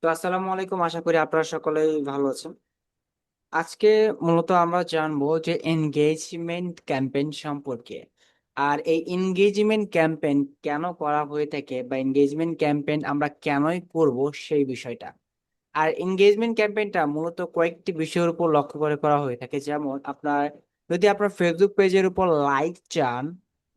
তো আসসালামু আলাইকুম, আশা করি আপনারা সকলেই ভালো আছেন। আজকে মূলত আমরা জানবো যে এনগেজমেন্ট ক্যাম্পেইন সম্পর্কে। আর এই এনগেজমেন্ট ক্যাম্পেইন কেন করা হয়ে থাকে বা এনগেজমেন্ট ক্যাম্পেইন আমরা কেনই করব সেই বিষয়টা। আর এনগেজমেন্ট ক্যাম্পেইনটা মূলত কয়েকটি বিষয়ের উপর লক্ষ্য করে করা হয়ে থাকে, যেমন আপনার যদি আপনার ফেসবুক পেজের উপর লাইক চান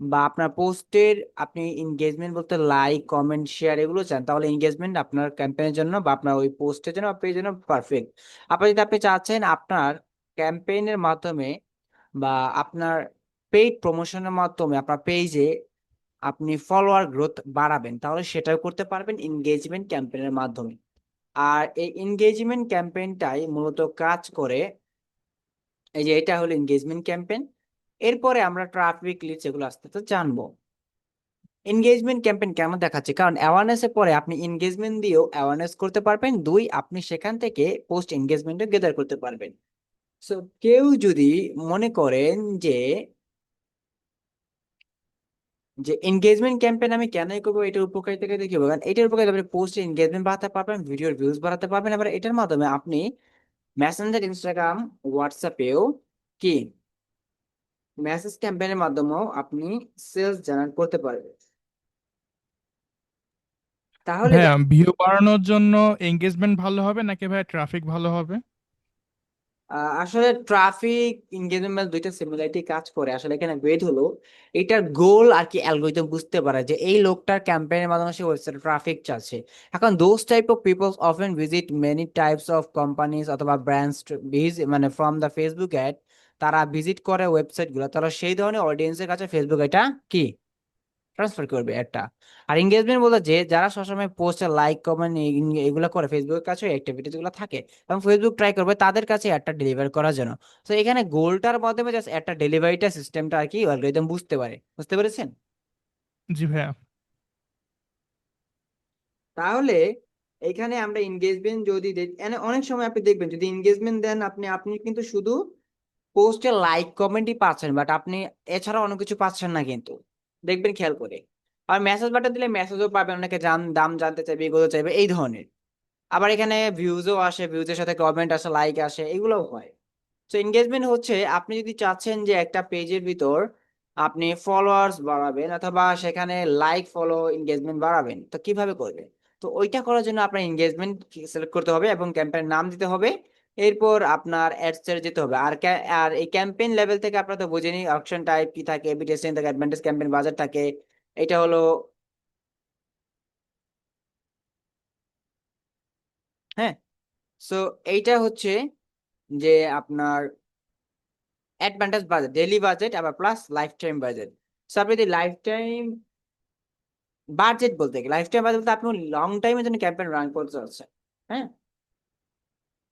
বা আপনার পোস্টের আপনি এনগেজমেন্ট বলতে লাইক কমেন্ট শেয়ার এগুলো চান, তাহলে এনগেজমেন্ট আপনার ক্যাম্পেইনের জন্য বা আপনার ওই পোস্টের জন্য বা পেজের জন্য পারফেক্ট। আপনি চাচ্ছেন আপনার ক্যাম্পেইনের মাধ্যমে বা আপনার পেইড প্রমোশনের মাধ্যমে আপনার পেজে আপনি ফলোয়ার গ্রোথ বাড়াবেন, তাহলে সেটাও করতে পারবেন এনগেজমেন্ট ক্যাম্পেইনের মাধ্যমে। আর এই এনগেজমেন্ট ক্যাম্পেইনটাই মূলত কাজ করে, এই যে এটা হলো এনগেজমেন্ট ক্যাম্পেইন। এরপরে আমরা ট্রাফিক লিডস এগুলো আস্তে আস্তে জানবো। এনগেজমেন্ট ক্যাম্পেইন কেমন দেখাচ্ছে, কারণ অ্যাওয়ারনেস এর পরে আপনি এনগেজমেন্ট দিয়েও অ্যাওয়ারনেস করতে পারবেন, দুই আপনি সেখান থেকে পোস্ট এনগেজমেন্টও গেদার করতে পারবেন। সো কেউ যদি মনে করেন যে যে এনগেজমেন্ট ক্যাম্পেইন আমি কেনই করবো, এটার উপকারিতা কি বলবেন, এটার উপকারিতা আপনি পোস্ট এনগেজমেন্ট বাড়াতে পারবেন, ভিডিওর ভিউজ বাড়াতে পারবেন, আবার এটার মাধ্যমে আপনি মেসেঞ্জার, ইনস্টাগ্রাম, হোয়াটসঅ্যাপেও কি মেসেজ ক্যাম্পেইনের মাধ্যমেও আপনি সেলস জেনারেট করতে পারবেন। তাহলে ভাইয়া ভিউ বাড়ানোর জন্য এঙ্গেজমেন্ট ভালো হবে নাকি ভাইয়া ট্রাফিক ভালো হবে? আসলে ট্রাফিক এনগেজমেন্ট দুইটা সিমিলারিটি কাজ করে। আসলে এখানে গ্রেড হলো এটার গোল আর কি অ্যালগরিদম বুঝতে পারে যে এই লোকটার ক্যাম্পেইনের মাধ্যমে সে ওয়েবসাইটে ট্রাফিক চাচ্ছে। এখন those type of peoples often visit many types of companies অথবা ব্র্যান্ডস, মানে ফ্রম দ্য ফেসবুক অ্যাড। তারা ভিজিট করে ওয়েবসাইট গুলো, তারা সেই ধরনের অডিয়েন্সের কাছে ফেসবুক এটা কি ট্রান্সফার করবে একটা। আর এঙ্গেজমেন্ট বলতে যে যারা সবসময় পোস্টে লাইক কমেন্ট এগুলো করে ফেসবুকের কাছে অ্যাক্টিভিটিস গুলো থাকে, এবং ফেসবুক ট্রাই করবে তাদের কাছে একটা ডেলিভার করার জন্য। তো এখানে গোলটার মাধ্যমে জাস্ট একটা ডেলিভারিটা সিস্টেমটা আর কি অ্যালগরিদম বুঝতে পারে। বুঝতে পেরেছেন? জি ভাইয়া। তাহলে এখানে আমরা এনগেজমেন্ট যদি অনেক সময় আপনি দেখবেন যদি এনগেজমেন্ট দেন আপনি আপনি কিন্তু শুধু পোস্টে লাইক কমেন্টই পাচ্ছেন, বাট আপনি এছাড়া অনেক কিছু পাচ্ছেন না কিন্তু, দেখবেন খেয়াল করে। আর মেসেজ বাটন দিলে মেসেজও পাবেন, অনেকে দাম জানতে চাইবে, এগুলো চাইবে এই ধরনের। আবার এখানে ভিউজও আসে, ভিউজের সাথে কমেন্ট আসে, লাইক আসে, এগুলোও হয়। তো এনগেজমেন্ট হচ্ছে আপনি যদি চাচ্ছেন যে একটা পেজের ভিতর আপনি ফলোয়ার্স বাড়াবেন অথবা সেখানে লাইক ফলো এনগেজমেন্ট বাড়াবেন, তো কিভাবে করবেন? তো ওইটা করার জন্য আপনার এনগেজমেন্ট সিলেক্ট করতে হবে এবং ক্যাম্পেইন নাম দিতে হবে। এরপর আপনার অ্যাডস এর যেতে হবে। আর এই ক্যাম্পেইন লেভেল থেকে আপনারা তো বুঝেনি অপশন টাইপ কি থাকে, এবি টেস্টিং থাকে, অ্যাডভান্টেজ ক্যাম্পেইন বাজার থাকে। এটা হলো, হ্যাঁ। সো এইটা হচ্ছে যে আপনার অ্যাডভান্টেজ বাজেট, ডেইলি বাজেট, আবার plus life time budget. So আপনি যদি লাইফ টাইম বাজেট বলতে গেলে, লাইফ টাইম বাজেট বলতে আপনি লং টাইমের জন্য ক্যাম্পেইন রান করতে চাচ্ছেন। হ্যাঁ,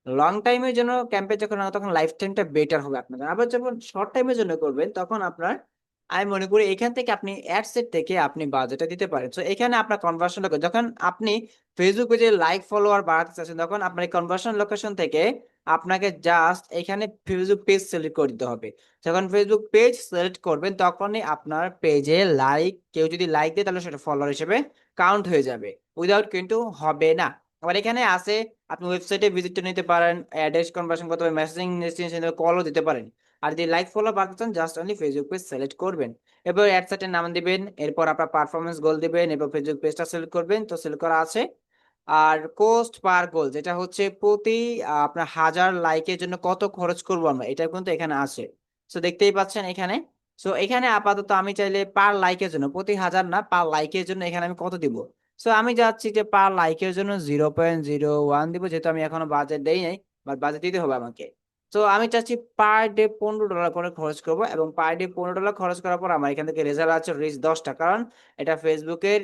লং টাইমের জন্য ক্যাম্পেইন যখন হবে তখন লাইফ টাইমটা বেটার হবে আপনার জন্য। আবার যখন শর্ট টাইমের জন্য করবেন তখন আপনার, আমি মনে করি এখান থেকে আপনি অ্যাড সেট থেকে আপনি বাজেটটা দিতে পারেন। তো এখানে আপনার কনভার্সন লোকেশন, যখন আপনি ফেসবুক পেজে লাইক ফলোয়ার বাড়াতে চাচ্ছেন তখন আপনার এই কনভার্সন লোকেশন থেকে আপনাকে জাস্ট এখানে ফেসবুক পেজ সিলেক্ট করে দিতে হবে। যখন ফেসবুক পেজ সিলেক্ট করবেন তখনই আপনার পেজে লাইক, কেউ যদি লাইক দেয় তাহলে সেটা ফলোয়ার হিসেবে কাউন্ট হয়ে যাবে, উইদাউট কিন্তু হবে না। আবার এখানে আছে আপনি ওয়েবসাইটে ভিজিট নিতে পারেন, অ্যাড্রেস কনভার্সন করতে পারেন, মেসেজিং ডেস্টিনেশন কলও দিতে পারেন। আর যদি লাইক ফলো বাড়তে চান just only Facebook page select করবেন। এরপর অ্যাডসেটের নাম দিবেন, এরপর আপনার পারফরমেন্স গোল দিবেন, এরপর ফেসবুক পেজটা সিলেক্ট করবেন, তো সিলেক্ট করা আছে। আর কোস্ট পার গোল যেটা হচ্ছে প্রতি আপনার 1000 লাইকের জন্য কত খরচ করব আমরা, এটা কিন্তু এখানে আছে। সো দেখতেই পাচ্ছেন এখানে। সো এখানে আপাতত আমি চাইলে পার লাইকের জন্য, প্রতি 1000 না, পার লাইকের জন্য এখানে আমি কত দিব। সো আমি যাচ্ছি যে পার লাইকের জন্য 0.01 দিব, যেহেতু আমি এখনো বাজেট দেই নাই, বাট বাজেট দিতে হবে আমাকে। তো আমি চাচ্ছি পার ডে $15 করে খরচ করব, এবং পার ডে $15 খরচ করার পর আমার এখান থেকে রেজাল্ট আছে রিচ 10টা, কারণ এটা ফেসবুকের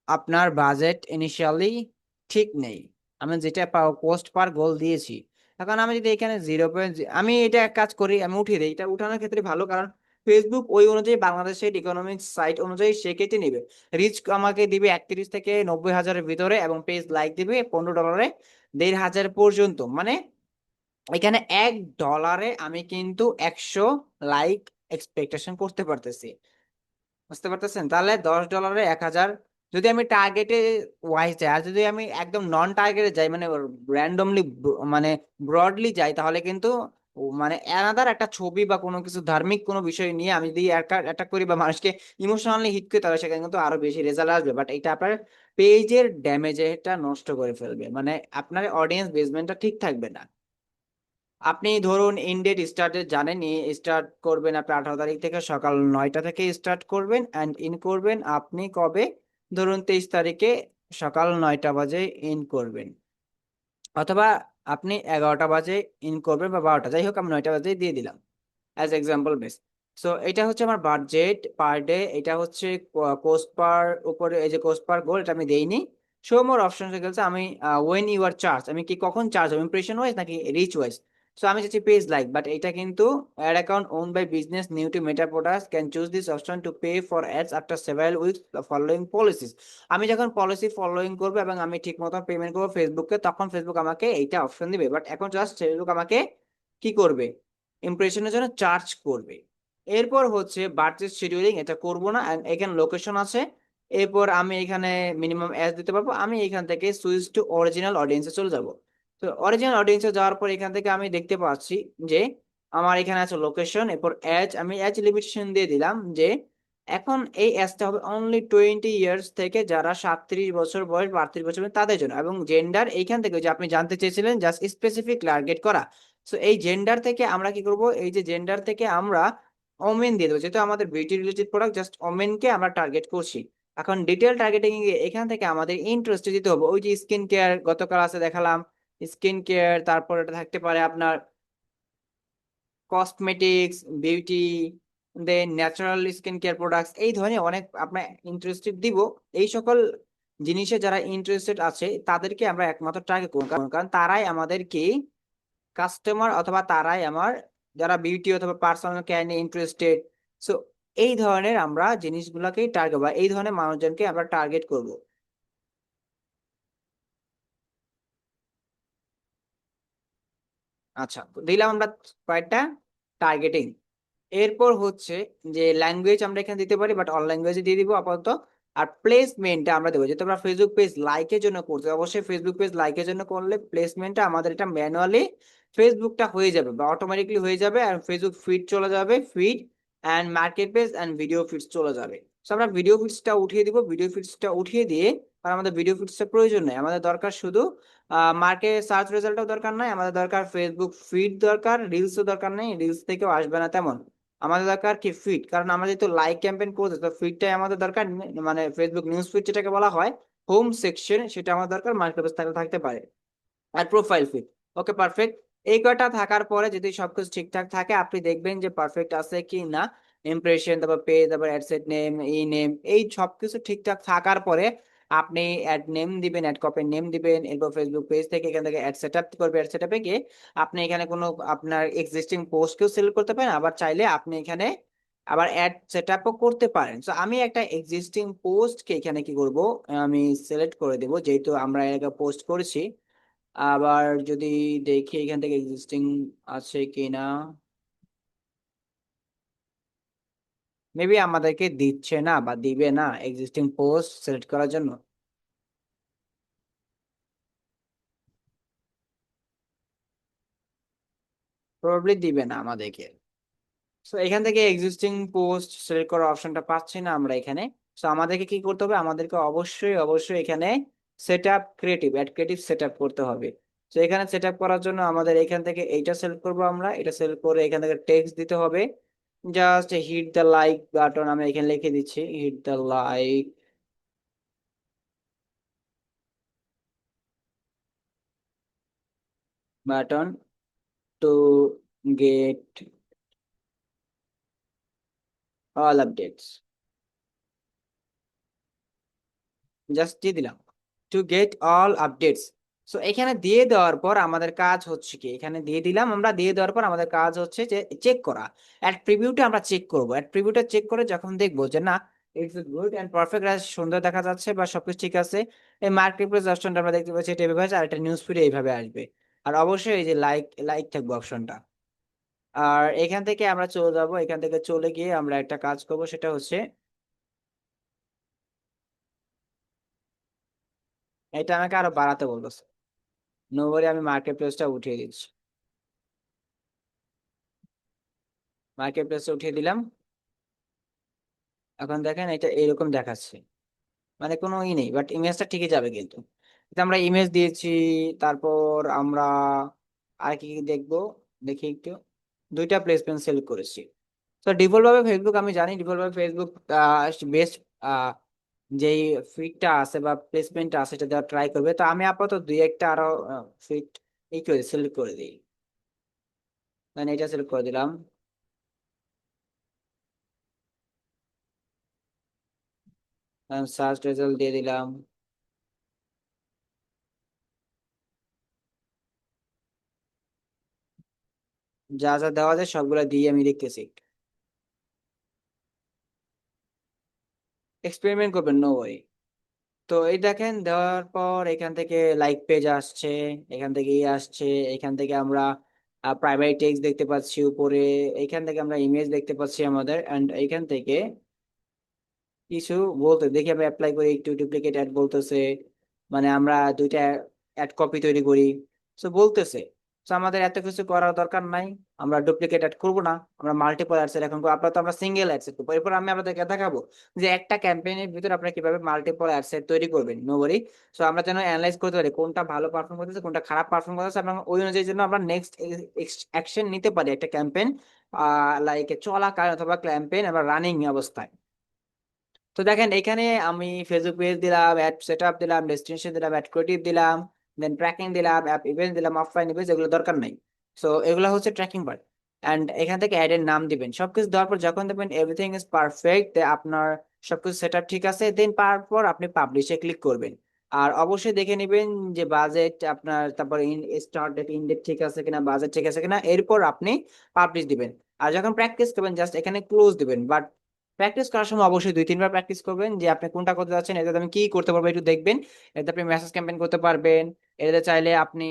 আপনার বাজেট ইনিশিয়ালি ঠিক নেই। আমি যেটা পোস্ট পার গোল দিয়েছি, এখন আমি যদি এখানে 0. আমি এটা এক কাজ করি, আমি উঠিয়ে দিই, এটা উঠানোর ক্ষেত্রে ভালো, কারণ ফেসবুক ওই অনুযায়ী বাংলাদেশের ইকোনমিক সাইট অনুযায়ী সে কেটে নিবে। রিচ আমাকে দিবে 31 থেকে 90,000-এর ভিতরে, এবং পেজ লাইক দিবে $15, 1,500 পর্যন্ত। মানে এখানে $1 আমি কিন্তু 100 লাইক এক্সপেকটেশন করতে পারতেছি। বুঝতে পারতেছেন? তাহলে $10 1,000 যদি আমি টার্গেটে ওয়াইজ যাই, আর যদি আমি একদম নন টার্গেটে যাই, মানে র্যান্ডমলি, মানে ব্রডলি যাই, তাহলে কিন্তু মানে অ্যানাদার একটা ছবি বা কোনো কিছু ধার্মিক কোনো বিষয় নিয়ে আমি যদি অ্যাটাক করি বা মানুষকে ইমোশনালি হিট করি, তাহলে সেখানে কিন্তু আরো বেশি রেজাল্ট আসবে। বাট এটা আপনার পেজের ড্যামেজটা নষ্ট করে ফেলবে, মানে আপনার অডিয়েন্স বেসমেন্টটা ঠিক থাকবে না। আপনি ধরুন ইনডেট স্টার্টে জানেন, স্টার্ট করবেন আপনি 18 তারিখ থেকে, সকাল 9টা থেকে স্টার্ট করবেন অ্যান্ড ইন করবেন আপনি কবে, ধরুন 23 তারিখে সকাল 9টা বাজে ইন করবেন, অথবা আপনি 11টা বাজে ইন করবেন বা 12টা, যাই হোক আমি 9টা বাজে দিয়ে দিলাম অ্যাজ এক্সাম্পল বেস। সো এটা হচ্ছে আমার বাজেট পার ডে, এটা হচ্ছে কোস্ট পার উপরে, এই যে কোস্ট পার গোল, এটা আমি দেইনি। শো মোর অপশন গেছে, আমি ওয়েন ইউ আর চার্জ, আমি কি কখন চার্জ হবে, ইমপ্রেশন ওয়াইজ নাকি রিচ ওয়াইজ। সো আমি চাচ্ছি পেজ লাইক, বাট এটা কিন্তু ad account own by business new to Meta products can choose this option to pay for ads after several weeks following policies. আমি যখন policy following করবো এবং আমি ঠিক মতো পেমেন্ট করবো ফেসবুককে, তখন ফেসবুক আমাকে এইটা অপশন দিবে। বাট এখন জাস্ট ফেসবুক আমাকে কি করবে, ইমপ্রেশনের জন্য চার্জ করবে। এরপর হচ্ছে বার্চেস শিডিউলিং, এটা করব না, and এখানে লোকেশন আছে। এরপর আমি এখানে মিনিমাম অ্যাজ দিতে পারবো, আমি এখান থেকে সুইচ টু অরিজিনাল অডিয়েন্সে চলে যাব। তো অরিজিনাল অডিয়েন্সে যাওয়ার পর এখান থেকে আমি দেখতে পাচ্ছি যে আমার এখানে আছে লোকেশন, এরপর অ্যাজ, আমি অ্যাজ লিমিটেশন দিয়ে দিলাম যে এখন এই অ্যাজটা হবে অনলি 20 ইয়ার্স থেকে যারা 37 বছর বয়স বা 38 বছর বয়স তাদের জন্য, এবং জেন্ডার এইখান থেকে যে আপনি জানতে চেয়েছিলেন জাস্ট স্পেসিফিক টার্গেট করা। সো এই জেন্ডার থেকে আমরা কি করব, এই যে জেন্ডার থেকে আমরা ওমেন দিয়ে দেবো, যেহেতু আমাদের বিউটি রিলেটেড প্রোডাক্ট, জাস্ট ওমেনকে আমরা টার্গেট করছি। এখন ডিটেল টার্গেটিং এ এখান থেকে আমাদের ইন্টারেস্টে দিতে হবে, ওই যে স্কিন কেয়ার গতকাল আছে দেখালাম, স্কিন কেয়ার, তারপর এটা থাকতে পারে আপনার কসমেটিক্স, বিউটি, দেন ন্যাচারাল স্কিন কেয়ার প্রোডাক্টস, এই ধরনের অনেক আপনার ইন্টারেস্টেড দিব। এই সকল জিনিসে যারা ইন্টারেস্টেড আছে তাদেরকে আমরা একমাত্র টার্গেট করব, কারণ তারাই আমাদের কি কাস্টমার, অথবা তারাই আমার যারা বিউটি অথবা পার্সোনাল কেয়ার নিয়ে ইন্টারেস্টেড। সো এই ধরনের আমরা জিনিসগুলোকেই টার্গেট, বা এই ধরনের মানুষজনকে আমরা টার্গেট করব। আচ্ছা, তো দিলাম আমরা কয়েকটা টার্গেটিং। এরপর হচ্ছে যে ল্যাঙ্গুয়েজ আমরা এখানে দিতে পারি, বাট অল ল্যাঙ্গুয়েজে দিয়ে দিব আপাতত। আর প্লেসমেন্টটা আমরা দেবো, যেহেতু আমরা ফেসবুক পেজ লাইকের জন্য করতে, অবশ্যই ফেসবুক পেজ লাইকের জন্য করলে প্লেসমেন্টটা আমাদের এটা ম্যানুয়ালি ফেসবুকটা হয়ে যাবে বা অটোমেটিকলি হয়ে যাবে, আর ফেসবুক ফিড চলে যাবে, feed and market page and video feeds চলে যাবে। তো আমরা ভিডিও ফিডসটা উঠিয়ে দিব, ভিডিও ফিডসটা উঠিয়ে দিয়ে, আর আমাদের ভিডিও ফিডসটা প্রয়োজন নেই, আমাদের দরকার শুধু মার্কেট সার্চ রেজাল্টও দরকার নাই, আমাদের দরকার ফেসবুক ফিড দরকার, রিলসও দরকার নেই, রিলস থেকেও আসবে না তেমন। আমাদের দরকার কি ফিড, কারণ আমরা যেহেতু লাইক ক্যাম্পেইন করতে, তো ফিডটাই আমাদের দরকার, মানে ফেসবুক নিউজ ফিড যেটাকে বলা হয়, হোম সেকশন, সেটা আমাদের দরকার, মার্কেট থাকলে থাকতে পারে। আর প্রোফাইল ফিড, ওকে পারফেক্ট। এই কয়টা থাকার পরে যদি সবকিছু ঠিকঠাক থাকে, আপনি দেখবেন যে পারফেক্ট আছে কি না, ইমপ্রেশন, তারপর পেজ, তারপর অ্যাডসেট নেম, ই নেম, এই সবকিছু ঠিকঠাক থাকার পরে আপনি অ্যাড নেম দিবেন, অ্যাড কপির নেম দিবেন, এরপর ফেসবুক পেজ থেকে এখান থেকে অ্যাড সেটআপ করবে, অ্যাড সেটআপে গিয়ে আপনি এখানে কোনো আপনার এক্সিস্টিং পোস্টকেও সিলেক্ট করতে পারেন, আবার চাইলে আপনি এখানে আবার অ্যাড সেটআপও করতে পারেন। তো আমি একটা এক্সিস্টিং পোস্টকে এখানে কি করব, আমি সিলেক্ট করে দেব, যেহেতু আমরা এর পোস্ট করেছি। আবার যদি দেখি এখান থেকে এক্সিস্টিং আছে কিনা, মেবি আমাদেরকে দিচ্ছে না বা দিবে না এক্সিস্টিং পোস্ট সিলেক্ট করার জন্য, প্রবাবলি দিবে না আমাদেরকে। সো এখান থেকে এক্সিস্টিং পোস্ট সিলেক্ট করার অপশনটা পাচ্ছি না আমরা এখানে। সো আমাদেরকে কি করতে হবে, আমাদেরকে অবশ্যই অবশ্যই এখানে set up creative, add creative set up করতে হবে। তো এখানে সেট আপ করার জন্য আমাদের এখান থেকে এইটা সিলেক্ট করবো, আমরা এটা সিলেক্ট করে এখান থেকে টেক্সট দিতে হবে, just hit the like button, আমি এখানে লিখে দিচ্ছি hit the like button to get all updates, just দিয়ে দিলাম to get all updates. So এখানে দিয়ে দেওয়ার পর আমাদের কাজ হচ্ছে কি, এখানে দিয়ে দিলাম, আমরা দিয়ে দেওয়ার পর আমাদের কাজ হচ্ছে যে চেক করা। অ্যাড প্রিভিউটা আমরা চেক করব, অ্যাড প্রিভিউটা চেক করে যখন দেখবো যে না ইটস গুড এন্ড পারফেক্ট, সুন্দর দেখা যাচ্ছে বা সবকিছু ঠিক আছে, এই মার্কেট প্লেস অপশনটা আমরা দেখতে পাচ্ছি এটা এভাবে আছে, আর এটা নিউজ ফিডে এইভাবে আসবে। আর অবশ্যই এই যে লাইক লাইক থাকবে অপশনটা। আর এখান থেকে আমরা চলে যাব, এখান থেকে চলে গিয়ে আমরা একটা কাজ করব, সেটা হচ্ছে এটা আমাকে আরো বাড়াতে বলতেছে। নোবরি আমি মার্কেট প্লেসটা উঠিয়ে দিচ্ছি, মার্কেট প্লেসটা উঠিয়ে দিলাম। এখন দেখেন এটা এরকম দেখাচ্ছে, মানে কোনো ই নেই, বাট ইমেজটা ঠিকই যাবে কিন্তু। এটা আমরা ইমেজ দিয়েছি, তারপর আমরা আর কি কি দেখবো, দেখি একটু। দুইটা প্লেসমেন্ট সিলেক্ট করেছি। তো ডিফল্ট ভাবে ফেসবুক, আমি জানি ডিফল্ট ভাবে ফেসবুক বেস্ট যেই ফিটটা আছে বা প্লেসমেন্টটা আছে সেটা দেওয়া ট্রাই করবে। তো আমি আপাতত দুই একটা আরো ফিট এই করে সিলেক্ট করে দিই, মানে এটা সিলেক্ট করে দিলাম। সার্চ রেজাল্ট দিয়ে দিলাম। যা যা দেওয়া যায় সবগুলা দিয়ে আমি দেখতেছি, এক্সপেরিমেন্ট করবেন, নো ওয়ারি। তো এই দেখেন দেওয়ার পর এখান থেকে লাইক পেজ আসছে, এখান থেকে ই আসছে, এখান থেকে আমরা প্রাইমারি টেক্সট দেখতে পাচ্ছি উপরে, এখান থেকে আমরা ইমেজ দেখতে পাচ্ছি আমাদের, এন্ড এখান থেকে কিছু বলতে দেখি আমি অ্যাপ্লাই করি একটু, ডুপ্লিকেট অ্যাড বলতেছে, মানে আমরা দুইটা অ্যাড কপি তৈরি করি, তো বলতেছে। তো আমাদের এত কিছু করার দরকার নাই, আমরা ডুপ্লিকেট অ্যাড করবো না, আমরা মাল্টিপল অ্যাডস এখন করবো। আপাতত আমরা সিঙ্গেল অ্যাড সেট করবো। এরপর আমি আপনাদেরকে দেখাবো যে একটা ক্যাম্পেইনের ভিতরে আপনারা কিভাবে মাল্টিপল অ্যাড সেট তৈরি করবেন, নো ওয়ারি। সো আমরা যেন অ্যানালাইজ করতে পারি কোনটা ভালো পারফর্ম করতেছে, কোনটা খারাপ পারফর্ম করতেছে, এবং ওই অনুযায়ী যেন আমরা নেক্সট অ্যাকশন নিতে পারি একটা ক্যাম্পেইন লাইক চলাকালীন অথবা ক্যাম্পেইন আমরা রানিং অবস্থায়। তো দেখেন এখানে আমি ফেসবুক পেজ দিলাম, অ্যাড সেটআপ দিলাম, ডেস্টিনেশন দিলাম, অ্যাড ক্রিয়েটিভ দিলাম, দেন ট্র্যাকিং দিলাম, অ্যাপ ইভেন্ট দিলাম, অফলাইন ইভেন্ট, এগুলো দরকার নাই। সো এগুলো হচ্ছে ট্র্যাকিং পার্ট। অ্যান্ড এখান থেকে অ্যাড এর নাম দিবেন, সবকিছু দেওয়ার পর যখন দেখবেন এভরিথিং ইজ পারফেক্ট, আপনার সবকিছু সেটআপ ঠিক আছে, দেন তারপর আপনি পাবলিশে ক্লিক করবেন। আর অবশ্যই দেখে নেবেন যে বাজেট আপনার, তারপর স্টার্ট ডেট, ইন ডেট ঠিক আছে কিনা, বাজেট ঠিক আছে কিনা, এরপর আপনি পাবলিশ দিবেন। আর যখন প্র্যাকটিস করবেন জাস্ট এখানে ক্লোজ দিবেন। বাট প্র্যাকটিস করার সময় অবশ্যই 2-3 বার প্র্যাকটিস করবেন যে আপনি কোনটা করতে যাচ্ছেন, এটাতে আমি কি করতে পারবো একটু দেখবেন। এতে আপনি মেসেজ ক্যাম্পেইন করতে পারবেন, এটাতে চাইলে আপনি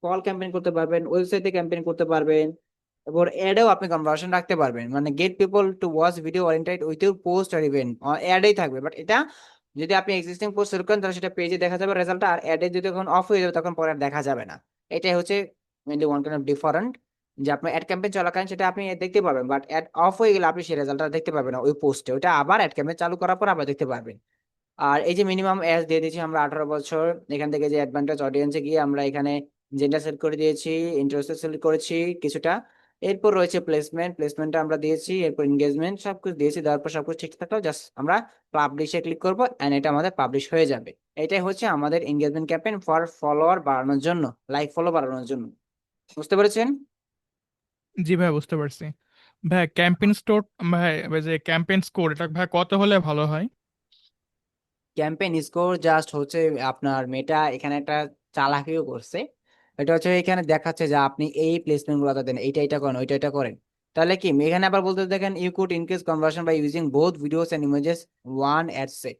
কল ক্যাম্পেইন করতে পারবেন, ওয়েবসাইটে ক্যাম্পেইন করতে পারবেন, এরপর অ্যাডেও আপনি কনভার্সন রাখতে পারবেন, মানে get people to watch video oriented with your post আর ইভেন্ট, অ্যাডেই থাকবে। বাট এটা যদি আপনি এক্সিস্টিং পোস্ট শুরু করেন তাহলে সেটা পেজে দেখা যাবে রেজাল্টটা, আর অ্যাডে যদি যখন অফ হয়ে যাবে তখন পরে আর দেখা যাবে না। এটাই হচ্ছে mainly one kind of different, যে আপনার অ্যাড ক্যাম্পেইন চলাকালীন সেটা আপনি দেখতে পাবেন, বাট অ্যাড অফ হয়ে গেলে আপনি সেই রেজাল্টটা দেখতে পাবেন না ওই পোস্টে, ওটা আবার অ্যাড ক্যাম্পেইন চালু করার পর আবার দেখতে পারবেন। আর এই যে মিনিমাম এজ দিয়ে দিয়েছি আমরা 18 বছর, এখান থেকে যে অ্যাডভান্টেজ অডিয়েন্সে গিয়ে আমরা এখানে জেন্ডার সেট করে দিয়েছি, ইন্টারেস্ট সেট করেছি কিছুটা। এরপর রয়েছে প্লেসমেন্ট, প্লেসমেন্টটা আমরা দিয়েছি, এরপর এনগেজমেন্ট সবকিছু দিয়েছি, দেওয়ার পর সবকিছু ঠিক থাকলেও জাস্ট আমরা পাবলিশে ক্লিক করবো এন্ড এটা আমাদের পাবলিশ হয়ে যাবে। এটাই হচ্ছে আমাদের এনগেজমেন্ট ক্যাম্পেইন ফর ফলোয়ার বাড়ানোর জন্য, লাইক ফলো বাড়ানোর জন্য। বুঝতে পেরেছেন? জি ভাই, বুঝতে পারছি। ভাই ক্যাম্পেইন স্টোর, ভাই ওই যে ক্যাম্পেইন স্কোর, এটা ভাই কত হলে ভালো হয়? ক্যাম্পেইন স্কোর জাস্ট হচ্ছে আপনার মেটা এখানে একটা চালাকিও করছে। এটা হচ্ছে এখানে দেখাচ্ছে যে আপনি এই প্লেসমেন্ট গুলো দেন, এইটা এটা করেন, ওইটা এটা করেন, তাহলে কি এখানে আবার বলতে দেখেন you could increase conversion by using both videos and images one ad set.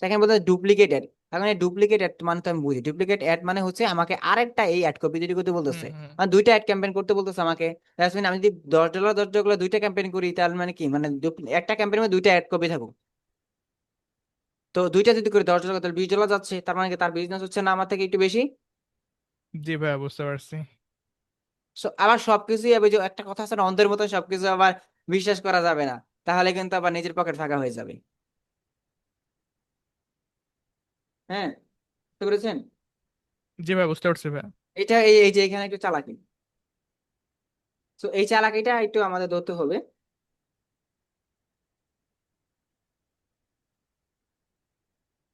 সেখানে বলতে ডুপ্লিকেট অ্যাড। এখন এই ডুপ্লিকেট অ্যাড মানে তো আমি বুঝি, ডুপ্লিকেট অ্যাড মানে হচ্ছে আমাকে আরেকটা এই অ্যাড কপি তৈরি করতে হুম বলতেছে, হুম। মানে দুইটা অ্যাড ক্যাম্পেইন করতে বলতেছে আমাকে। দ্যাটস মিন আমি যদি $10 $10 দুইটা ক্যাম্পেইন করি তাহলে মানে কি, মানে একটা ক্যাম্পেইনে দুইটা অ্যাড কপি থাকুক। তো দুইটা যদি করে $10 তাহলে $20 যাচ্ছে, তার মানে কি তার বিজনেস হচ্ছে না আমার থেকে একটু বেশি? জি ভাই, বুঝতে পারছি। আবার সবকিছু আবার যে একটা কথা আছে না, অন্ধের মতো সবকিছু আবার বিশ্বাস করা যাবে না, তাহলে কিন্তু আবার নিজের পকেট ফাঁকা হয়ে যাবে। হ্যাঁ, বুঝতে পেরেছেন? জি ভাই, বুঝতে পারছি ভাই। এটা এই এই যে এখানে একটু চালাকি, তো এই চালাকিটা একটু আমাদের ধরতে হবে।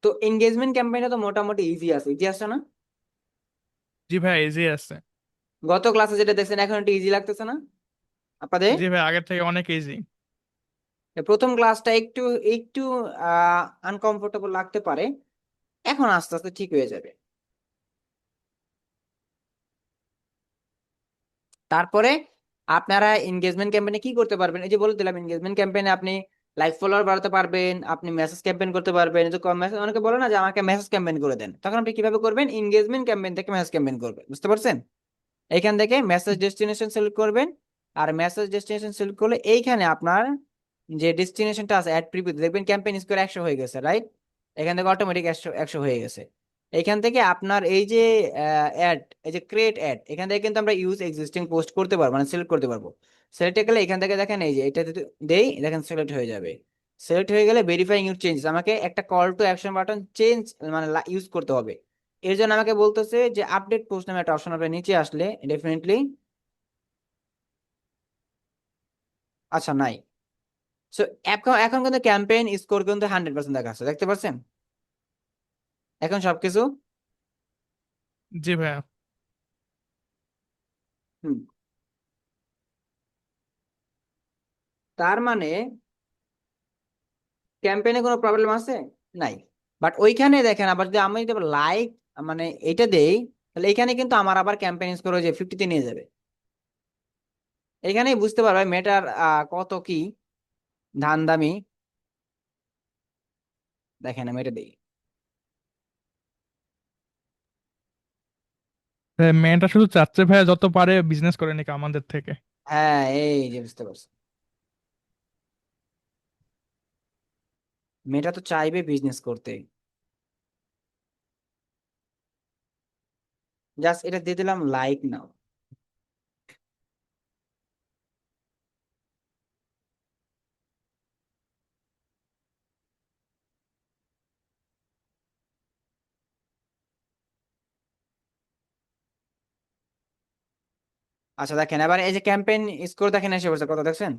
তো এঙ্গেজমেন্ট ক্যাম্পেইনটা তো মোটামুটি ইজি আছে, ইজি আছে না? জি ভাই, ইজি আছে। গত ক্লাসে যেটা দেখছেন এখন একটু ইজি লাগতেছে না আপনাদের? জি ভাই, আগের থেকে অনেক ইজি। প্রথম ক্লাসটা একটু একটু আনকমফোর্টেবল লাগতে পারে, এখন আস্তে আস্তে ঠিক হয়ে যাবে। তারপরে আপনারা এনগেজমেন্ট ক্যাম্পেইনে কি করতে পারবেন, এই যে বলে দিলাম এনগেজমেন্ট ক্যাম্পেইনে আপনি লাইক ফলোয়ার বাড়াতে পারবেন, আপনি মেসেজ ক্যাম্পেইন করতে পারবেন। এই যে মেসেজ অনেকে বলে না যে আমাকে মেসেজ ক্যাম্পেইন করে দেন, তখন আপনি কিভাবে করবেন, এনগেজমেন্ট ক্যাম্পেইন থেকে মেসেজ ক্যাম্পেইন করবেন। বুঝতে পারছেন? এখান থেকে মেসেজ ডেস্টিনেশন সিলেক্ট করবেন, আর মেসেজ ডেস্টিনেশন সিলেক্ট করলে এইখানে আপনার যে ডেস্টিনেশনটা আছে অ্যাড প্রিভিউ দেখবেন ক্যাম্পেইন স্কোর 100 হয়ে গেছে, রাইট? এখান থেকে অটোমেটিক 100 100 হয়ে গেছে। এখান থেকে আপনার এই যে অ্যাড, এই যে ক্রিয়েট অ্যাড, এখান থেকে কিন্তু আমরা ইউজ এক্সিস্টিং পোস্ট করতে পারবো, মানে সিলেক্ট করতে পারবো। সিলেক্ট গেলে এখান থেকে দেখেন এই যে এটা যদি দেই, দেখেন সিলেক্ট হয়ে যাবে। সিলেক্ট হয়ে গেলে ভেরিফাইং ইউর চেঞ্জেস, আমাকে একটা call to action button change মানে ইউজ করতে হবে। এর জন্য আমাকে বলতেছে যে আপডেট পোস্ট নামে একটা অপশন আপনার নিচে আসলে ডেফিনেটলি, আচ্ছা নাই। সো এখন এখন কিন্তু ক্যাম্পেইন স্কোর কিন্তু 100% দেখাচ্ছে, দেখতে পাচ্ছেন এখন সবকিছু। জি ভাইয়া। হুম, তার মানে ক্যাম্পেইনে কোনো প্রবলেম আছে? নাই। বাট ওইখানে দেখেন আবার যদি আমি যদি লাইক মানে এটা দেই, তাহলে এখানে কিন্তু আমার আবার ক্যাম্পেইন স্কোর যে 50-তে নিয়ে যাবে। এখানেই বুঝতে পারবে মেটার কত কি ধান দামি। দেখেন আমি এটা দিই। মেয়েটা শুধু চাচ্ছে ভাইয়া যত পারে বিজনেস করে নাকি আমাদের থেকে। হ্যাঁ, এই যে বুঝতে পারছি, মেয়েটা তো চাইবে বিজনেস করতে। জাস্ট এটা দিয়ে দিলাম লাইক নাও। আচ্ছা দেখেন এবার এই যে ক্যাম্পেইন স্কোর দেখেন এসে বলছে কত, দেখছেন?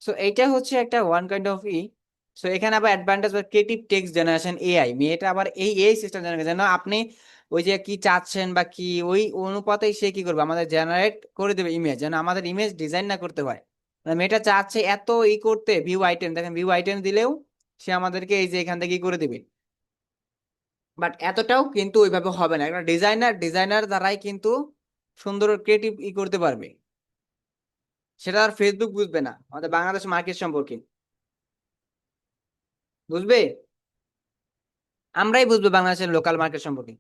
সো এইটা হচ্ছে একটা ওয়ান কাইন্ড অফ সো এখানে আবার অ্যাডভান্টেজ বা ক্রিয়েটিভ টেক্সট জেনারেশন এআই, মেয়েটা আবার এই এআই সিস্টেম জেনারেট যেন আপনি ওই যে কি চাচ্ছেন বা কি ওই অনুপাতেই সে কি করবে আমাদের জেনারেট করে দেবে ইমেজ, যেন আমাদের ইমেজ ডিজাইন না করতে হয়। মানে মেয়েটা চাচ্ছে এত করতে ভিউ আইটেম, দেখেন ভিউ আইটেম দিলেও সে আমাদেরকে এই যে এখান থেকে করে দিবে। বাট এতটাও কিন্তু ওইভাবে হবে না, একটা ডিজাইনার দ্বারাই কিন্তু সুন্দর ক্রিয়েটিভ করতে পারবে। সেটা আর ফেসবুক বুঝবে না, আমাদের বাংলাদেশ মার্কেট সম্পর্কে বুঝবে, আমরাই বুঝবো বাংলাদেশের লোকাল মার্কেট সম্পর্কে।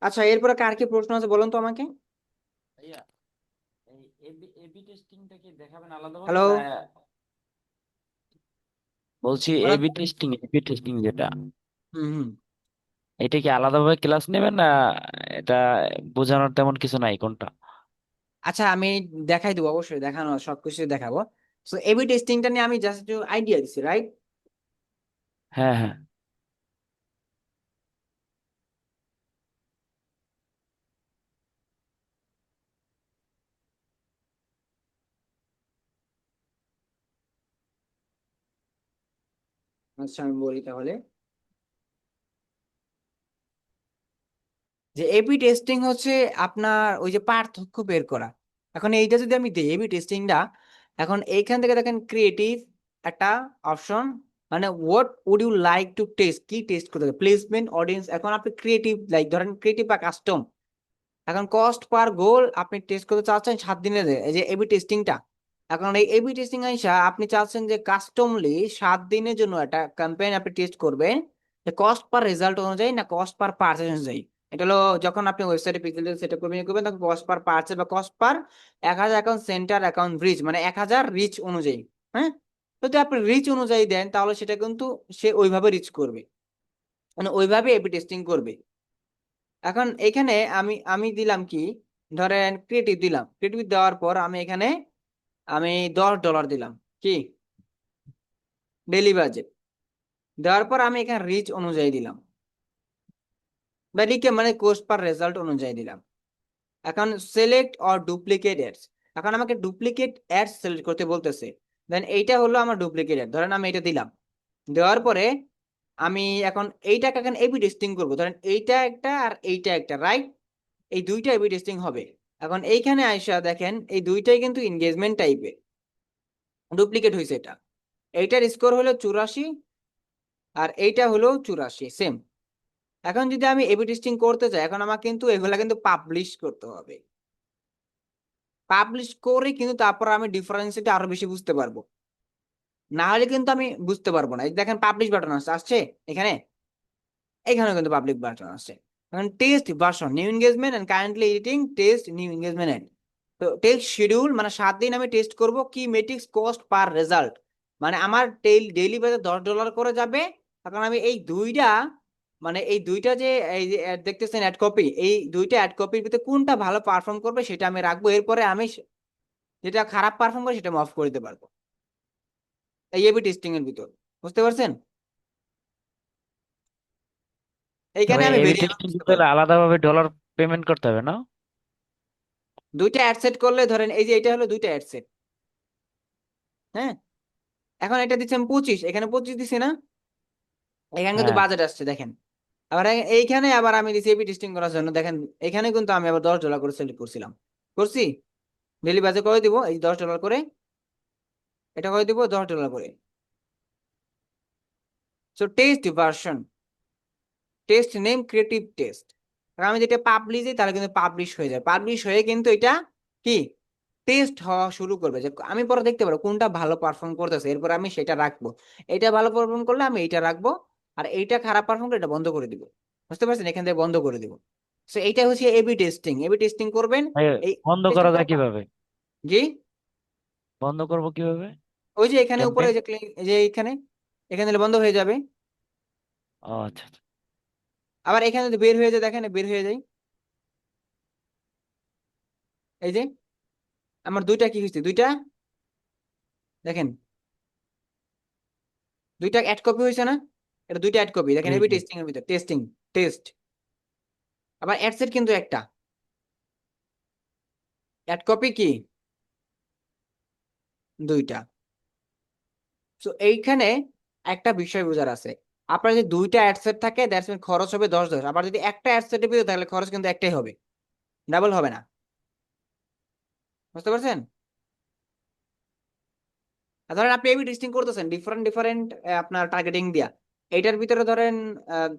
আচ্ছা এরপরে কার কি প্রশ্ন আছে বলুন তো আমাকে। ভাইয়া এই এবি এবি টেস্টিংটা কি দেখাবেন আলাদাভাবে হ্যালো, না? বলছি বলেন। এবি টেস্টিং যেটা, হুম হুম। এটা কি আলাদাভাবে ক্লাস নেবেন না? এটা বোঝানোর তেমন কিছু নাই কোনটা? আচ্ছা আমি দেখাই দেবো, অবশ্যই দেখানো সবকিছু দেখাবো। তো এবি টেস্টিংটা নিয়ে আমি জাস্ট একটু আইডিয়া দিচ্ছি, রাইট? হ্যাঁ হ্যাঁ। আচ্ছা আমি বলি তাহলে যে এবি টেস্টিং হচ্ছে আপনার ওই যে পার্থক্য বের করা। এখন এইটা যদি আমি দিই এবি টেস্টিংটা, এখন এইখান থেকে দেখেন ক্রিয়েটিভ একটা অপশন, মানে what would you like to test, কি টেস্ট করতে হবে, প্লেসমেন্ট, অডিয়েন্স। এখন আপনি ক্রিয়েটিভ লাইক ধরেন ক্রিয়েটিভ বা কাস্টম। এখন কস্ট পার গোল আপনি টেস্ট করতে চাচ্ছেন 7 দিনের, এই যে এবি টেস্টিংটা। এখন এই এবি টেস্টিং আইসা আপনি চাচ্ছেন যে কাস্টমলি 7 দিনের জন্য একটা ক্যাম্পেইন আপনি টেস্ট করবেন, কস্ট পার রেজাল্ট অনুযায়ী না কস্ট পার পারচেজ অনুযায়ী। এটা হলো যখন আপনি ওয়েবসাইটে পিক্সেল সেট আপ করবেন তখন কস্ট পার পারচেজ বা cost per 1000 account centre account reach, মানে 1000 রিচ অনুযায়ী। হ্যাঁ, যদি আপনি রিচ অনুযায়ী দেন তাহলে সেটা কিন্তু সে ওইভাবে রিচ করবে, মানে ওইভাবে এবি টেস্টিং করবে। এখন এখানে আমি আমি দিলাম কি, ধরেন ক্রিয়েটিভ দিলাম, ক্রিয়েটিভ দেওয়ার পর আমি এখানে আমি $10 দিলাম কি ডেলি বাজেট, দেওয়ার পর আমি এখানে রিচ অনুযায়ী দিলাম বা রিকে মানে কোস্ট পার রেজাল্ট অনুযায়ী দিলাম। এখন সিলেক্ট অর ডুপ্লিকেট অ্যাডস, এখন আমাকে ডুপ্লিকেট অ্যাডস সিলেক্ট করতে বলতেছে। দেন এইটা হলো আমার ডুপ্লিকেট অ্যাড, ধরেন আমি এটা দিলাম। দেওয়ার পরে আমি এখন এইটাকে এখন এবি টেস্টিং করবো, ধরেন এইটা একটা আর এইটা একটা, রাইট? এই দুইটা এবি টেস্টিং হবে। এখন এইখানে আইসা দেখেন এই দুইটাই কিন্তু এনগেজমেন্ট টাইপের, ডুপ্লিকেট হয়েছে এটা। এইটার স্কোর হলো 84 আর এইটা হলো 84, সেম। এখন যদি আমি এবি টেস্টিং করতে চাই, এখন আমার কিন্তু এগুলা কিন্তু পাবলিশ করতে হবে। পাবলিশ করে কিন্তু তারপর আমি ডিফারেন্সিটা আরো বেশি বুঝতে পারবো, না হলে কিন্তু আমি বুঝতে পারবো না। এই দেখেন পাবলিশ বাটন আসছে আসছে এখানে, এখানে কিন্তু পাবলিক বাটন আছে। এখন test version new engagement and currently editing test new engagement. তো টেস্ট শিডিউল মানে 7 দিন আমি টেস্ট করব, কি মেট্রিক্স কস্ট পার রেজাল্ট, মানে আমার ডেইলি বেজে $10 করে যাবে। এখন আমি এই দুইটা মানে এই দুইটা যে এই যে ad দেখতেছেন অ্যাড কপি, এই দুইটা অ্যাড কপির ভিতরে কোনটা ভালো পারফর্ম করবে সেটা আমি রাখবো, এরপরে আমি যেটা খারাপ পারফর্ম করে সেটা আমি অফ করে দিতে পারবো এই এবি টেস্টিং এর ভিতর। বুঝতে পারছেন? এইখানে তবে আমি এবি ভেরিয়েবল টেস্টিং বুঝতে করতে হলে পারবো। আলাদাভাবে ডলার পেমেন্ট করতে হবে না? দুইটা অ্যাড সেট করলে ধরেন এই যে এটা হলো দুইটা অ্যাড সেট। হ্যাঁ, এখন এটা দিচ্ছেন 25, এখানে 25 দিছি না, এখানে কিন্তু হ্যাঁ। বাজেট আসছে দেখেন। আবার এইখানে আবার আমি দিছি এবি টেস্টিং করার জন্য, দেখেন এখানে কিন্তু আমি আবার $10 করে সিলেক্ট করছিলাম, করছি। ডেলি বাজেট করে দিব এই $10 করে, এটা করে দিব $10 করে। So test version, test name creative test. আমি যেটা পাবলিশ দিই তাহলে কিন্তু পাবলিশ হয়ে যায়, পাবলিশ হয়ে কিন্তু এটা কি টেস্ট হওয়া শুরু করবে, যে আমি পরে দেখতে পারবো কোনটা ভালো পারফর্ম করতেছে, এরপর আমি সেটা রাখবো। এটা ভালো পারফর্ম করলে আমি এইটা রাখবো, আর এইটা খারাপ পারফর্ম করলে এটা বন্ধ করে দিব। বুঝতে পারছেন? এখান থেকে বন্ধ করে দিব। সো এইটা হচ্ছে এবি টেস্টিং, এবি টেস্টিং করবেন। এ, এই বন্ধ টেস্টিং করা করার যায় পর কিভাবে? জি, বন্ধ করব কিভাবে ওই যে এখানে উপরে ক্যাম্পেইন? এই যে এই যে এখানে, এখানে দিলে বন্ধ হয়ে যাবে। ও আচ্ছা আচ্ছা। আবার এখানে যদি বের হয়ে যায়, দেখেন বের হয়ে যায়, এই যে আমার দুইটা কি হয়েছে, দুইটা দেখেন, দুইটা অ্যাড কপি হয়েছে না, এটা দুইটা অ্যাড কপি দেখেন জি এবি জি। টেস্টিং এর ভিতর, টেস্টিং টেস্ট। আবার অ্যাড সেট কিন্তু একটা, অ্যাড কপি কি দুইটা। তো এইখানে একটা বিষয় বোঝার আছে, আপনার যদি দুইটা অ্যাড সেট থাকে দ্যাটস মিন খরচ হবে 10 10, আবার যদি একটা অ্যাড সেটের ভিতরে তাহলে খরচ কিন্তু একটাই হবে, ডাবল হবে না। বুঝতে পারছেন? আর ধরেন আপনি এবি টেস্টিং করতেছেন ডিফারেন্ট ডিফারেন্ট আপনার টার্গেটিং দিয়া, এইটার ভিতরে ধরেন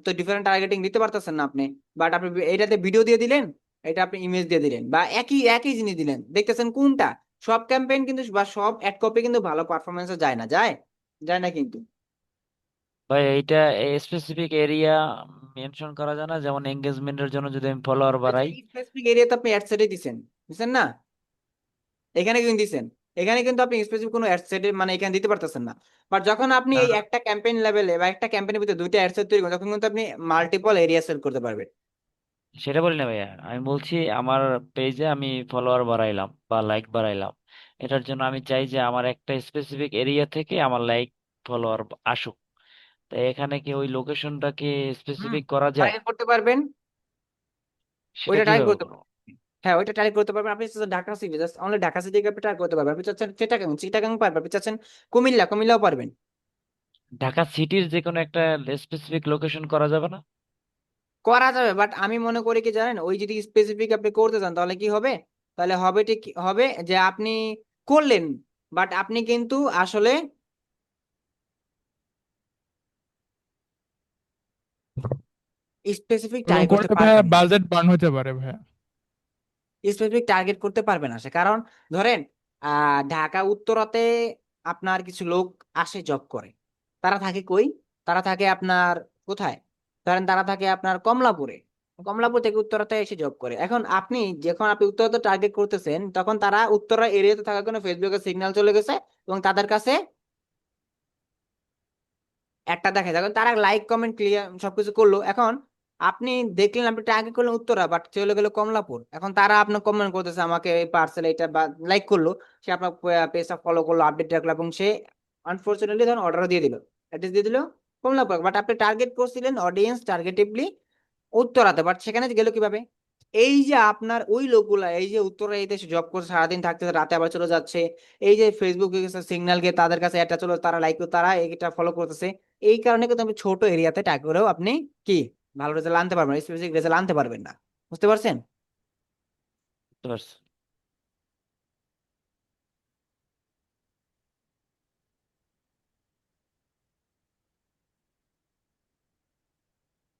তো ডিফারেন্ট টার্গেটিং দিতে পারতেছেন না আপনি, বাট আপনি এইটাতে ভিডিও দিয়ে দিলেন, এটা আপনি ইমেজ দিয়ে দিলেন, বা একই একই জিনিস দিলেন, দেখতেছেন কোনটা সব ক্যাম্পেইন কিন্তু বা সব অ্যাড কপি কিন্তু ভালো পারফরমেন্সে যায় না, যায় যায় না কিন্তু। ভাই এইটা স্পেসিফিক এরিয়া মেনশন করা যায় না, যেমন এঙ্গেজমেন্টের জন্য যদি আমি ফলোয়ার ওই যে বাড়াই? এই স্পেসিফিক এরিয়াতে আপনি অ্যাড সেটে দিছেন, দিছেন না, এখানে কিন্তু দিছেন, এখানে কিন্তু আপনি স্পেসিফিক কোনো অ্যাড সেট মানে এখানে দিতে পারতেছেন না। বাট যখন আপনি এই কারণ একটা ক্যাম্পেইন লেভেলে বা একটা ক্যাম্পেইনের ভিতরে দুইটা অ্যাড সেট তৈরি করেন, তখন কিন্তু আপনি মাল্টিপল এরিয়া সেট করতে পারবেন। সেটা বলি না ভাইয়া, আমি বলছি আমার পেজে আমি ফলোয়ার বাড়াইলাম বা লাইক বাড়াইলাম, এটার জন্য আমি চাই যে আমার একটা স্পেসিফিক এরিয়া থেকে আমার লাইক ফলোয়ার আসুক। তো এখানে কি ওই লোকেশনটাকে হুম, স্পেসিফিক করা যায়? টার্গেট করতে পারবেন, সেটা ওইটা টার্গেট কিভাবে করতে করবো? পারবেন। হ্যাঁ, ওইটা টার্গেট করতে পারবেন। আপনি চাচ্ছেন Dhaka city, just only Dhaka সিটিকে আপনি টার্গেট করতে পারবেন। আপনি চাচ্ছেন চিটাগাং, চিটাগাং পারবেন। আপনি চাচ্ছেন কুমিল্লা, কুমিল্লাও পারবেন। ঢাকা সিটির যে কোনো একটা স্পেসিফিক লোকেশন করা যাবে না? করা যাবে, বাট আমি মনে করি কি জানেন, ওই যদি স্পেসিফিক আপনি করতে চান তাহলে কি হবে, তাহলে হবে ঠিক হবে যে আপনি করলেন, বাট আপনি কিন্তু আসলে স্পেসিফিক এরকম টার্গেট করতে করলে ভাইয়া পারবেন না। বাজেট বার্ন হতে পারে ভাইয়া। স্পেসিফিক টার্গেট করতে পারবে না সে, কারণ ধরেন ঢাকা উত্তরাতে আপনার কিছু লোক আসে জব করে, তারা থাকে কই, তারা থাকে আপনার কোথায়, ধরেন তারা থাকে আপনার কমলাপুরে, কমলাপুর থেকে উত্তরাতে এসে জব করে। এখন আপনি যখন আপনি উত্তরাতে টার্গেট করতেছেন, তখন তারা উত্তরা এরিয়াতে থাকার কারণে ফেসবুকে সিগন্যাল চলে গেছে এবং তাদের কাছে একটা দেখা যায়, তারা লাইক কমেন্ট ক্লিয়ার সবকিছু করলো। এখন আপনি দেখলেন আপনি টার্গেট করলেন উত্তরা, বাট চলে গেল কমলাপুর, এখন তারা আপনার কমেন্ট করতেছে আমাকে এই পার্সেল এটা, বা লাইক করলো, সে আপনার পেজটা ফলো করলো, আপডেট রাখলো, এবং সে আনফরচুনেটলি ধরুন অর্ডার দিয়ে দিল, অ্যাড্রেস দিয়ে দিল কমলাপুর, বাট আপনি টার্গেট করছিলেন অডিয়েন্স টার্গেটিভলি উত্তরাতে, বাট সেখানে গেল কিভাবে, এই যে আপনার ওই লোকগুলা এই যে উত্তরা এই দেশে জব করছে সারাদিন থাকতেছে, রাতে আবার চলে যাচ্ছে, এই যে ফেসবুক সিগন্যাল গিয়ে তাদের কাছে একটা চলো, তারা লাইক তারা এটা ফলো করতেছে, এই কারণে কিন্তু আপনি ছোট এরিয়াতে ট্যাগ করেও আপনি কি ভালো রেজাল্ট আনতে পারবেন না, স্পেসিফিক রেজাল্ট আনতে পারবেন না। বুঝতে পারছেন? বুঝতে পারছি।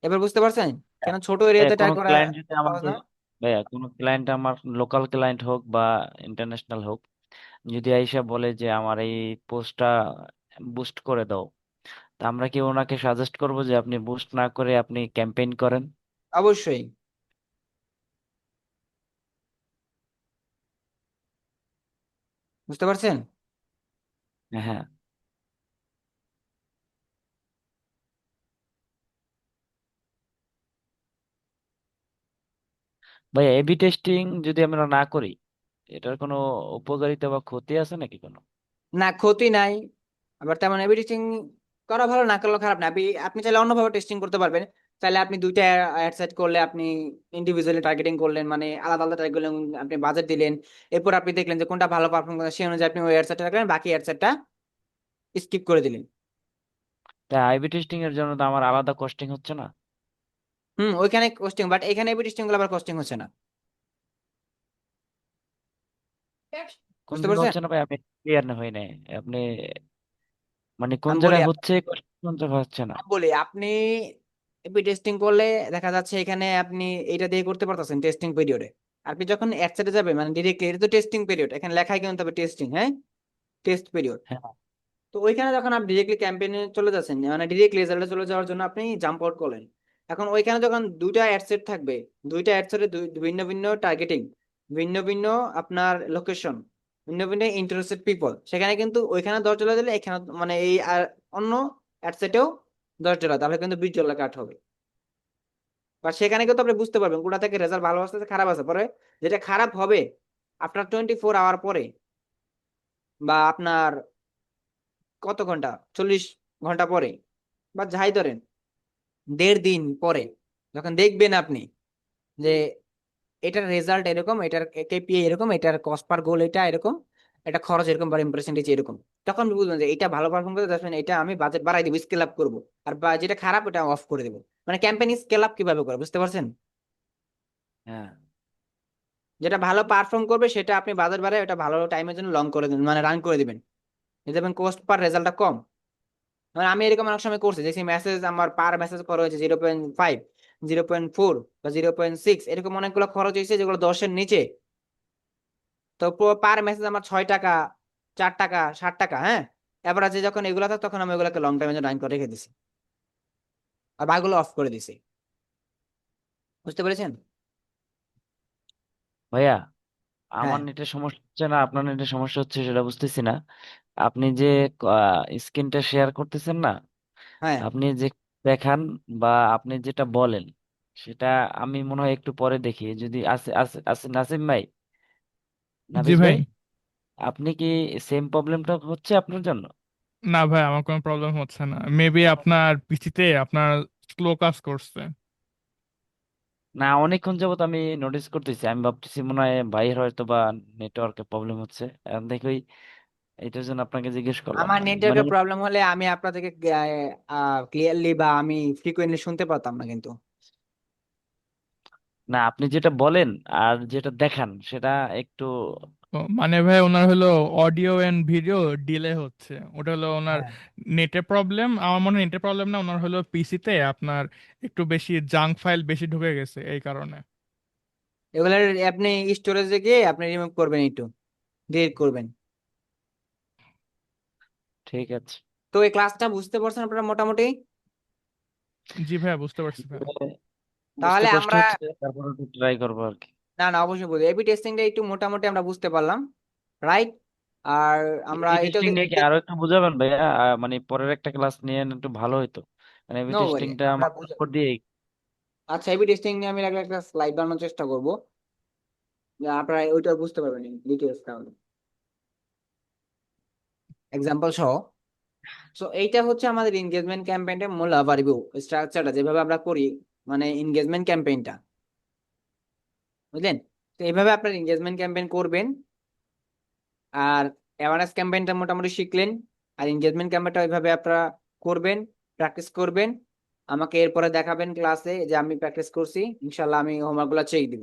এবার বুঝতে পারছেন কেন ছোট ভাইয়া এরিয়াতে ট্যাগ কোনো করা ক্লায়েন্ট যদি সহজ আমাকে, না? ভাইয়া কোনো ক্লায়েন্ট আমার লোকাল ক্লায়েন্ট হোক বা ইন্টারন্যাশনাল হোক, যদি আইসা বলে যে আমার এই পোস্টটা বুস্ট করে দাও, তা আমরা কি ওনাকে সাজেস্ট করবো যে আপনি বুস্ট না করে আপনি ক্যাম্পেইন করেন? অবশ্যই। বুঝতে পারছেন? হ্যাঁ ভাইয়া, এবি টেস্টিং যদি আমরা না করি, এটার কোনো উপকারিতা বা ক্ষতি আছে নাকি কোনো? না, ক্ষতি নাই। আবার তেমন এবি টেস্টিং করা ভালো, না করলেও খারাপ না। আপনি আপনি চাইলে অন্যভাবে টেস্টিং করতে পারবেন। চাইলে আপনি দুইটা অ্যাড সেট করলে, আপনি ইন্ডিভিজুয়ালি টার্গেটিং করলেন, মানে আলাদা আলাদা টার্গেট করলেন, আপনি বাজেট দিলেন, এরপর আপনি দেখলেন যে কোনটা ভালো পারফর্ম করে, সেই অনুযায়ী আপনি ওই অ্যাড সেটটা রাখলেন, বাকি অ্যাড সেটটা স্কিপ করে দিলেন। তা আইবি টেস্টিং এর জন্য তো আমার আলাদা কস্টিং হচ্ছে না? ওইখানে কস্টিং, বাট এখানে এবি টেস্টিং গুলো আবার কস্টিং হচ্ছে না। কোন বুঝতে জায়গায় পারছেন? হচ্ছে না ভাই, আমি ক্লিয়ার না হই নাই। আপনি মানে কোন আমি বলি জায়গায় হচ্ছে কোন জায়গায় হচ্ছে না? আপনি এবি টেস্টিং করলে দেখা যাচ্ছে এখানে আপনি এটা দিয়ে করতে পারতেছেন টেস্টিং পিরিয়ডে। আপনি যখন অ্যাডসেটে যাবে, মানে ডিরেক্টলি, এটা তো টেস্টিং পিরিয়ড, এখানে লেখাই কিন্তু হবে টেস্টিং, হ্যাঁ, টেস্ট পিরিয়ড। হ্যাঁ তো ওইখানে যখন আপনি ডিরেক্টলি ক্যাম্পেইনে চলে যাচ্ছেন, মানে ডিরেক্ট রেজাল্টে চলে যাওয়ার জন্য আপনি জাম্প আউট করলেন। এখন ওইখানে যখন দুইটা অ্যাডসেট থাকবে, দুইটা অ্যাডসেটে ভিন্ন ভিন্ন টার্গেটিং, ভিন্ন ভিন্ন আপনার লোকেশন, ভিন্ন ভিন্ন ইন্টারেস্টেড পিপল, সেখানে কিন্তু ওইখানে $10 দিলে এখানে মানে এই আর অন্য অ্যাডসেটেও $10, তাহলে কিন্তু $20 কাট হবে। বা সেখানে কিন্তু আপনি বুঝতে পারবেন কোনটা থেকে রেজাল্ট ভালো আসছে, খারাপ আছে। পরে যেটা খারাপ হবে আপনার 24 আওয়ার পরে, বা আপনার কত ঘন্টা, 40 ঘন্টা পরে, বা যাই ধরেন 1.5 দিন পরে, যখন দেখবেন আপনি যে এটার রেজাল্ট এরকম, এটার কেপিআই এরকম, এটার কস্ট পার গোল এটা এরকম, এটা খরচ এরকম, বা ইমপ্রেশন এরকম, তখন আপনি বুঝবেন যে এটা ভালো পারফর্ম করে, দেখবেন এটা আমি বাজেট বাড়াই দিব, স্কেল আপ করবো। আর বা যেটা খারাপ এটা অফ করে দেবো। মানে ক্যাম্পেইন স্কেল আপ কিভাবে করে, বুঝতে পারছেন? হ্যাঁ যেটা ভালো পারফর্ম করবে সেটা আপনি বাজেট বাড়ায় ওটা ভালো টাইমের জন্য লং করে দিবেন, মানে রান করে দিবেন। দেখবেন কোস্ট পার রেজাল্টটা কম। মানে আমি এরকম অনেক সময় করছি, দেখছি মেসেজ আমার পার মেসেজ খরচ হয়েছে 0.5, 0.4, বা 0.6, এরকম অনেকগুলো খরচ হয়েছে যেগুলো 10-এর নিচে। তো পার মেসেজ আমার 6 টাকা, 4 টাকা, 60 টাকা, হ্যাঁ। এভারেজে যখন এগুলো থাকে তখন আমি এগুলোকে লং টাইমের জন্য রান করে রেখে দিছি, আর বাকিগুলো অফ করে দিছি। বুঝতে পেরেছেন? ভাইয়া, আমার হ্যাঁ, নেটের সমস্যা হচ্ছে না আপনার নেটের সমস্যা হচ্ছে সেটা বুঝতেছি না। আপনি যে স্ক্রিনটা শেয়ার করতেছেন না, হ্যাঁ। আপনি যে দেখান বা আপনি যেটা বলেন সেটা আমি মনে হয় একটু পরে দেখি। যদি আছে আছে আছে নাসিম ভাই, জি নাফিস ভাই। ভাই, আপনি কি সেম প্রবলেমটা হচ্ছে আপনার জন্য? না ভাই, আমার কোনো প্রবলেম হচ্ছে না, মেবি আপনার পিসিতে আপনার স্লো কাজ করছে। না, অনেকক্ষণ যাবত আমি নোটিস করতেছি, আমি ভাবতেছি মনে হয় ভাইয়ের হয়তো বা নেটওয়ার্কের প্রবলেম হচ্ছে। এখন দেখি এটার জন্য আপনাকে জিজ্ঞেস করলাম আমার মানে। নেটওয়ার্কের প্রবলেম হলে আমি আপনাদেরকে ক্লিয়ারলি বা আমি ফ্রিকোয়েন্টলি শুনতে পারতাম না কিন্তু। না, আপনি যেটা বলেন আর যেটা দেখান সেটা একটু। ও, মানে ভাই ওনার হলো অডিও এন্ড ভিডিও ডিলে হচ্ছে, ওটা হলো ওনার হ্যাঁ, নেটের প্রবলেম। আমার মনে হয় নেটের প্রবলেম না, ওনার হলো পিসিতে আপনার একটু বেশি জাঙ্ক ফাইল বেশি ঢুকে গেছে এই কারণে। এগুলার আপনি স্টোরেজে গিয়ে আপনি রিমুভ করবেন, একটু ডিলিট করবেন। ঠিক আছে। তো এই ক্লাসটা বুঝতে পারছেন আপনারা মোটামুটি? জি ভাইয়া, বুঝতে পারছি ভাই। বুঝতে তাহলে কষ্ট আমরা, হচ্ছে, তারপরে ট্রাই করবো আর কি। না না, অবশ্যই বুঝি, এবি টেস্টিংটা একটু মোটামুটি আমরা বুঝতে পারলাম, রাইট? আর আমরা এবি এটাও টেস্টিং নিয়ে কি আরো একটু বুঝাবেন ভাইয়া? মানে পরের একটা ক্লাস নিয়ে একটু ভালো হইতো, মানে এবি নো ওয়ারি, টেস্টিংটা আমরা মাথার বুঝে, উপর দিয়ে। আচ্ছা, এবি টেস্টিং নিয়ে আমি একটা স্লাইড বানানোর চেষ্টা করবো, যে আপনারা ওইটা বুঝতে পারবেন ডিটেলস, তাহলে এক্সাম্পল সহ। সো এইটা হচ্ছে আমাদের এনগেজমেন্ট ক্যাম্পেইনটা মূল ওভারভিউ স্ট্রাকচারটা যেভাবে আমরা করি, মানে এনগেজমেন্ট ক্যাম্পেইনটা, বুঝলেন? তো এইভাবে আপনার এনগেজমেন্ট ক্যাম্পেইন করবেন। আর অ্যাওয়ারনেস ক্যাম্পেইনটা মোটামুটি শিখলেন। আর এনগেজমেন্ট ক্যাম্পেইনটা ওইভাবে আপনারা করবেন, প্র্যাকটিস করবেন। আমাকে এরপরে দেখাবেন ক্লাসে যে আমি প্র্যাকটিস করছি, ইনশাল্লাহ আমি হোমওয়ার্ক গুলো চেক দিব।